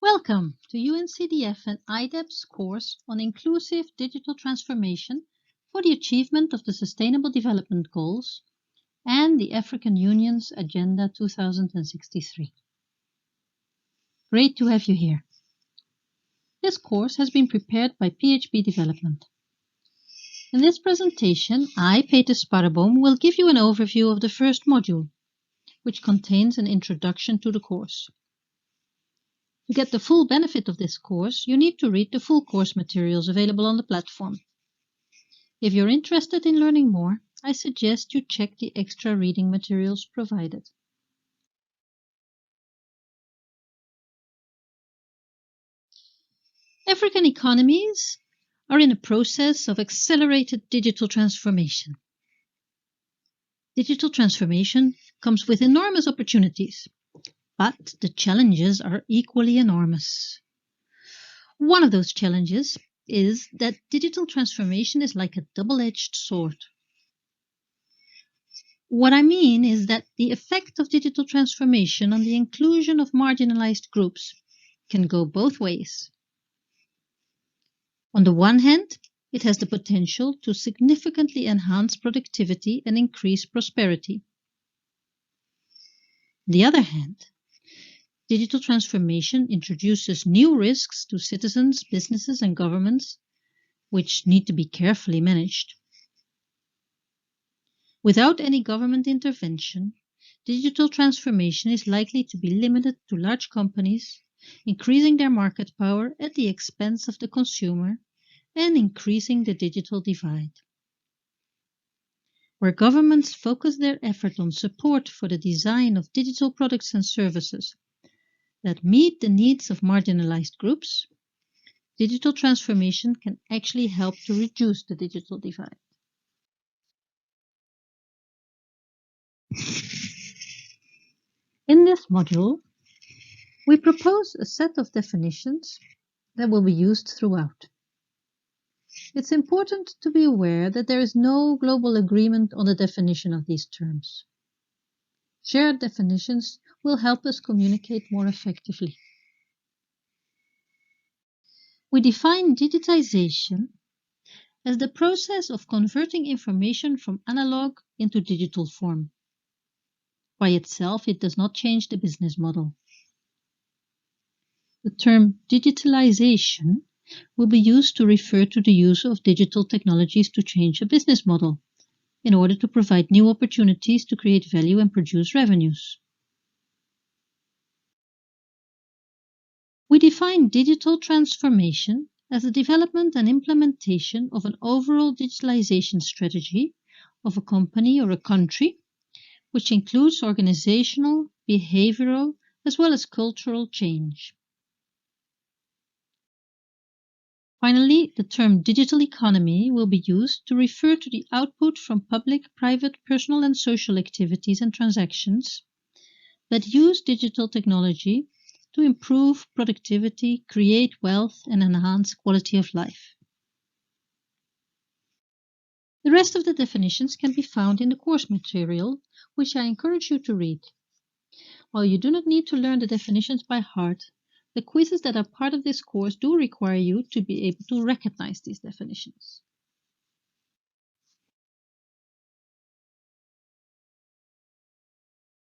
Welcome to UNCDF and IDEB's course on inclusive digital transformation for the achievement of the Sustainable Development Goals and the African Union's Agenda 2063. Great to have you here. This course has been prepared by PHP Development. In this presentation, I, Peter Sparreboom, will give you an overview of the first module, which contains an introduction to the course. To get the full benefit of this course, you need to read the full course materials available on the platform. If you're interested in learning more, I suggest you check the extra reading materials provided. African economies are in a process of accelerated digital transformation. Digital transformation comes with enormous opportunities, but the challenges are equally enormous. One of those challenges is that digital transformation is like a double-edged sword. What I mean is that the effect of digital transformation on the inclusion of marginalized groups can go both ways. On the one hand, it has the potential to significantly enhance productivity and increase prosperity. On the other hand, digital transformation introduces new risks to citizens, businesses, and governments, which need to be carefully managed. Without any government intervention, digital transformation is likely to be limited to large companies, increasing their market power at the expense of the consumer and increasing the digital divide. Where governments focus their effort on support for the design of digital products and services that meet the needs of marginalized groups, digital transformation can actually help to reduce the digital divide. In this module, we propose a set of definitions that will be used throughout. It's important to be aware that there is no global agreement on the definition of these terms. Shared definitions will help us communicate more effectively. We define digitization as the process of converting information from analog into digital form. By itself, it does not change the business model. The term digitalization will be used to refer to the use of digital technologies to change a business model in order to provide new opportunities to create value and produce revenues. We define digital transformation as the development and implementation of an overall digitalization strategy of a company or a country, which includes organizational, behavioral, as well as cultural change. Finally, the term digital economy will be used to refer to the output from public, private, personal, and social activities and transactions that use digital technology to improve productivity, create wealth, and enhance quality of life. The rest of the definitions can be found in the course material, which I encourage you to read. While you do not need to learn the definitions by heart, the quizzes that are part of this course do require you to be able to recognize these definitions.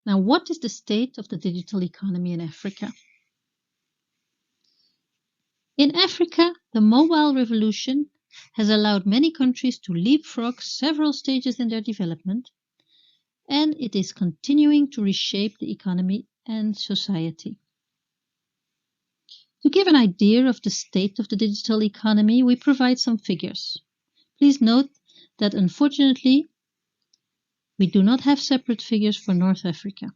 Now, what is the state of the digital economy in Africa? In Africa, the mobile revolution has allowed many countries to leapfrog several stages in their development, and it is continuing to reshape the economy and society. To give an idea of the state of the digital economy, we provide some figures. Please note that unfortunately, we do not have separate figures for North Africa.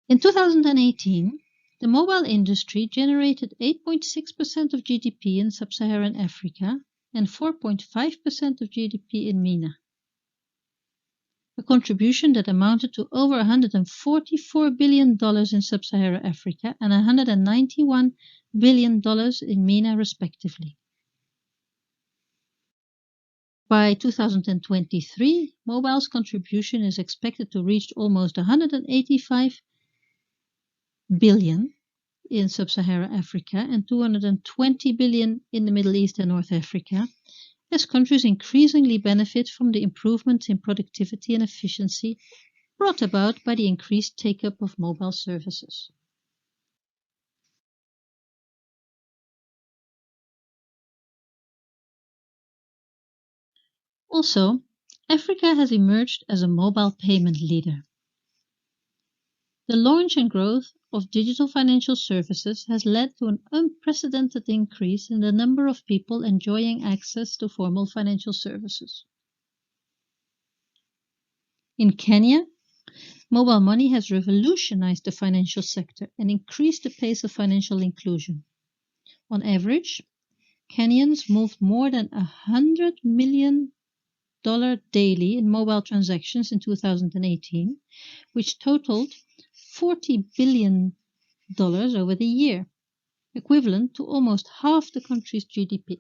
In 2018, the mobile industry generated 8.6% of GDP in sub-Saharan Africa and 4.5% of GDP in MENA. A contribution that amounted to over $144 billion in sub-Saharan Africa and $191 billion in MENA, respectively. By 2023, mobile's contribution is expected to reach almost $185 billion in sub-Saharan Africa and 220 billion in the Middle East and North Africa, as countries increasingly benefit from the improvements in productivity and efficiency brought about by the increased take-up of mobile services. Also, Africa has emerged as a mobile payment leader. The launch and growth of digital financial services has led to an unprecedented increase in the number of people enjoying access to formal financial services. In Kenya, mobile money has revolutionized the financial sector and increased the pace of financial inclusion. On average, Kenyans moved more than $100 million daily in mobile transactions in 2018, which totaled $40 billion over the year, equivalent to almost half the country's GDP.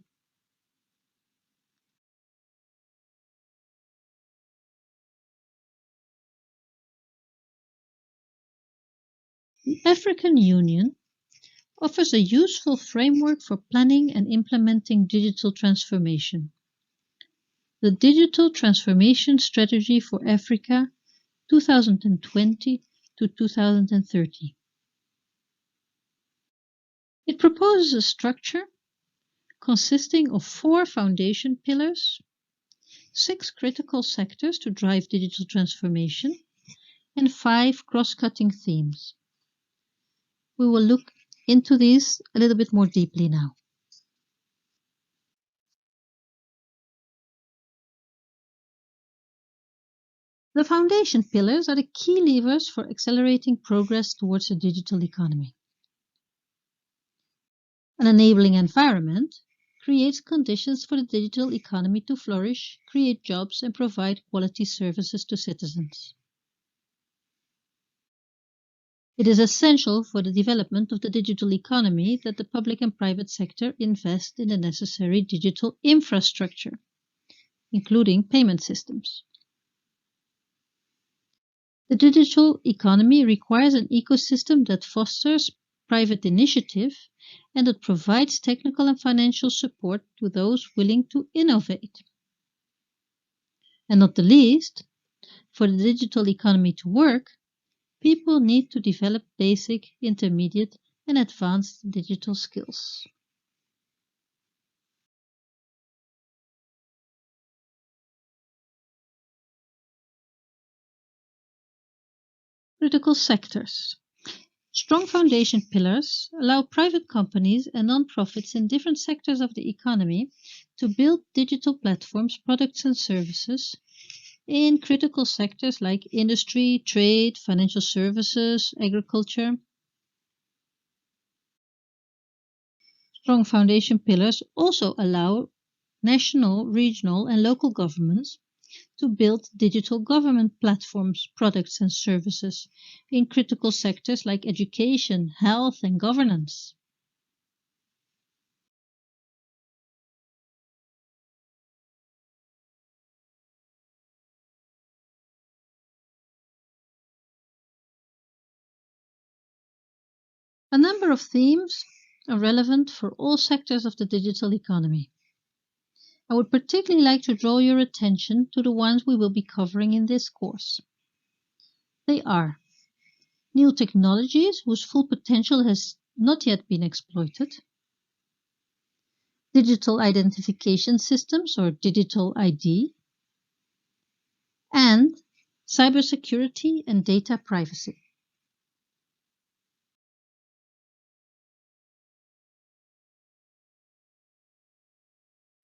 The African Union offers a useful framework for planning and implementing digital transformation. The Digital Transformation Strategy for Africa 2020 to 2030. It proposes a structure consisting of 4 foundation pillars, 6 critical sectors to drive digital transformation, and 5 cross-cutting themes. We will look into these a little bit more deeply now. The foundation pillars are the key levers for accelerating progress towards a digital economy. An enabling environment creates conditions for the digital economy to flourish, create jobs, and provide quality services to citizens. It is essential for the development of the digital economy that the public and private sector invest in the necessary digital infrastructure, including payment systems. The digital economy requires an ecosystem that fosters private initiative and that provides technical and financial support to those willing to innovate. And not the least, for the digital economy to work, people need to develop basic, intermediate, and advanced digital skills. Critical sectors. Strong foundation pillars allow private companies and non-profits in different sectors of the economy to build digital platforms, products, and services in critical sectors like industry, trade, financial services, agriculture. Strong foundation pillars also allow national, regional, and local governments to build digital government platforms, products, and services in critical sectors like education, health, and governance. A number of themes are relevant for all sectors of the digital economy. I would particularly like to draw your attention to the ones we will be covering in this course. They are new technologies whose full potential has not yet been exploited, digital identification systems or digital ID, and cybersecurity and data privacy.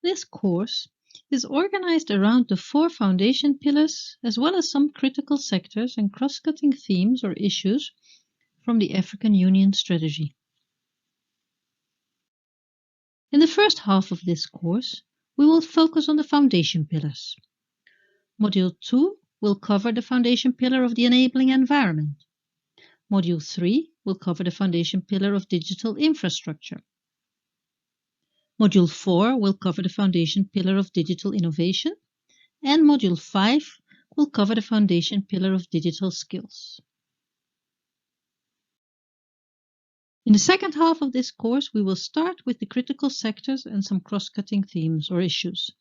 This course is organized around the 4 foundation pillars as well as some critical sectors and cross-cutting themes or issues from the African Union strategy. In the first half of this course, we will focus on the foundation pillars. Module 2 will cover the foundation pillar of the enabling environment. Module 3 will cover the foundation pillar of digital infrastructure. Module 4 will cover the foundation pillar of digital innovation, and Module 5 will cover the foundation pillar of digital skills. In the second half of this course, we will start with the critical sectors and some cross-cutting themes or issues.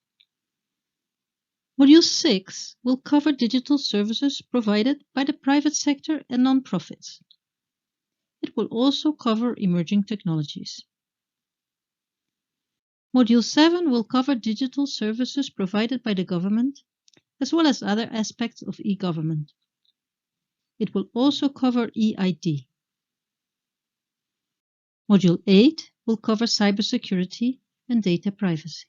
Module 6 will cover digital services provided by the private sector and non-profits. It will also cover emerging technologies. Module 7 will cover digital services provided by the government, as well as other aspects of e-government. It will also cover eID. Module 8 will cover cybersecurity and data privacy.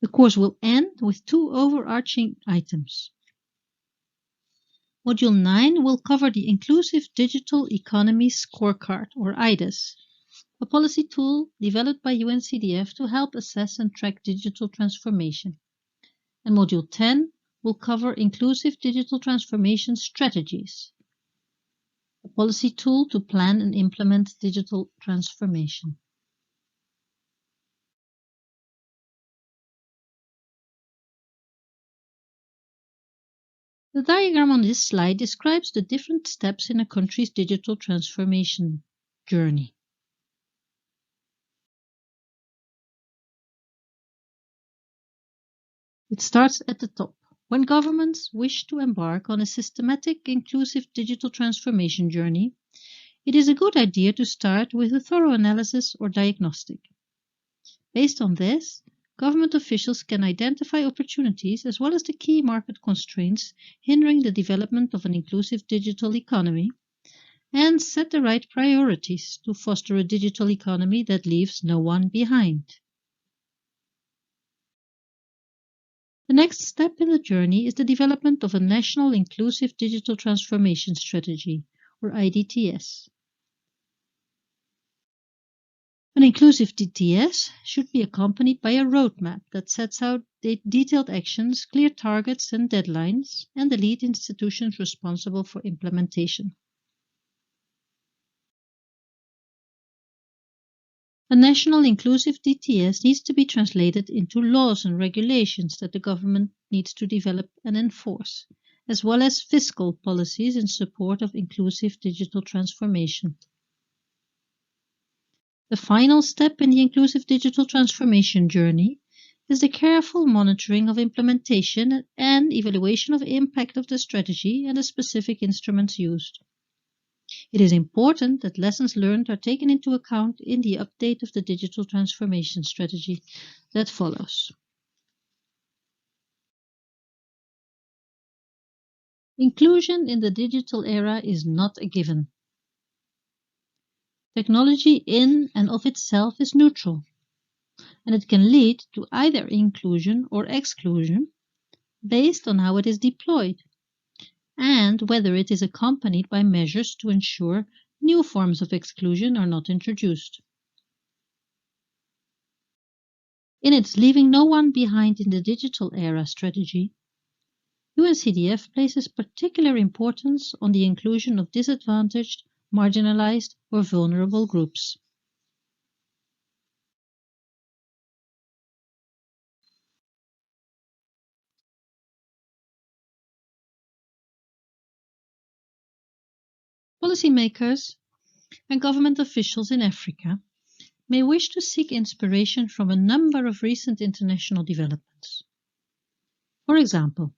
The course will end with two overarching items. Module 9 will cover the Inclusive Digital Economy Scorecard, or IDES, a policy tool developed by UNCDF to help assess and track digital transformation. And Module 10 will cover Inclusive Digital Transformation Strategies, a policy tool to plan and implement digital transformation. The diagram on this slide describes the different steps in a country's digital transformation journey. It starts at the top. When governments wish to embark on a systematic, inclusive digital transformation journey, it is a good idea to start with a thorough analysis or diagnostic. Based on this, government officials can identify opportunities as well as the key market constraints hindering the development of an inclusive digital economy and set the right priorities to foster a digital economy that leaves no one behind. The next step in the journey is the development of a National Inclusive Digital Transformation Strategy, or IDTS. An inclusive DTS should be accompanied by a roadmap that sets out detailed actions, clear targets and deadlines, and the lead institutions responsible for implementation. A national inclusive DTS needs to be translated into laws and regulations that the government needs to develop and enforce, as well as fiscal policies in support of inclusive digital transformation. The final step in the inclusive digital transformation journey is the careful monitoring of implementation and evaluation of impact of the strategy and the specific instruments used. It is important that lessons learned are taken into account in the update of the digital transformation strategy that follows. Inclusion in the digital era is not a given. Technology in and of itself is neutral, and it can lead to either inclusion or exclusion based on how it is deployed and whether it is accompanied by measures to ensure new forms of exclusion are not introduced. In its Leaving No One Behind in the Digital Era strategy, UNCDF places particular importance on the inclusion of disadvantaged, marginalized, or vulnerable groups. Policymakers and government officials in Africa may wish to seek inspiration from a number of recent international developments. For example,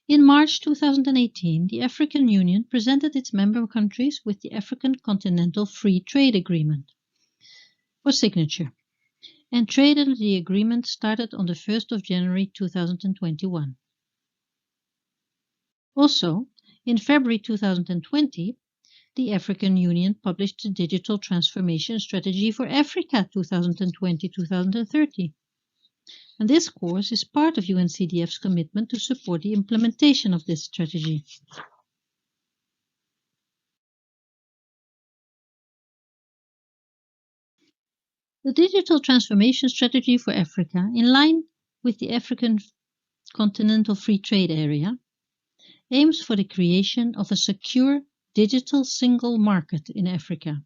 in March 2018, the African Union presented its member countries with the African Continental Free Trade Agreement for signature, and trade under the agreement started on the 1st of January 2021. Also, in February 2020, the African Union published the Digital Transformation Strategy for Africa 2020-2030. And this course is part of UNCDF's commitment to support the implementation of this strategy. The Digital Transformation Strategy for Africa, in line with the African Continental Free Trade Area, aims for the creation of a secure digital single market in Africa.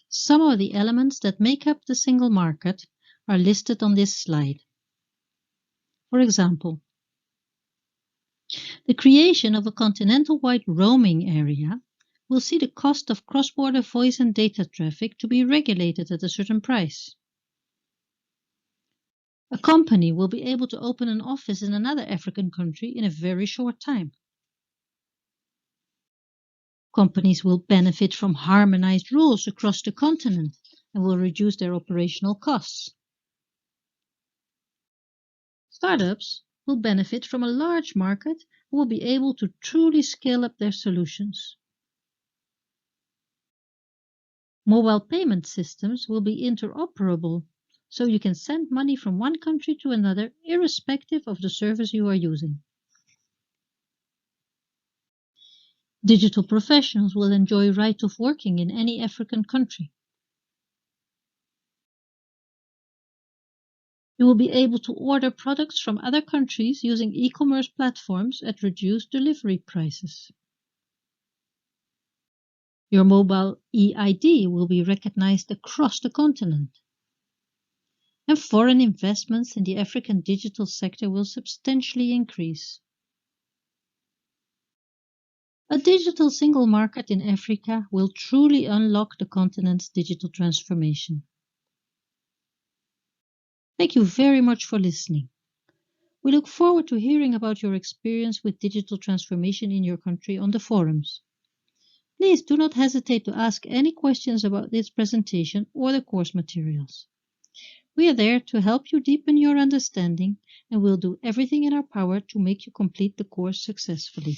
Some of the elements that make up the single market are listed on this slide. For example, The creation of a continental-wide roaming area will see the cost of cross-border voice and data traffic to be regulated at a certain price. A company will be able to open an office in another African country in a very short time. Companies will benefit from harmonized rules across the continent and will reduce their operational costs. Startups will benefit from a large market and will be able to truly scale up their solutions. Mobile payment systems will be interoperable, so you can send money from one country to another irrespective of the service you are using. Digital professionals will enjoy right of working in any African country. You will be able to order products from other countries using e-commerce platforms at reduced delivery prices. Your mobile eID will be recognized across the continent. And foreign investments in the African digital sector will substantially increase. A digital single market in Africa will truly unlock the continent's digital transformation. Thank you very much for listening. We look forward to hearing about your experience with digital transformation in your country on the forums. Please do not hesitate to ask any questions about this presentation or the course materials. We are there to help you deepen your understanding and will do everything in our power to make you complete the course successfully.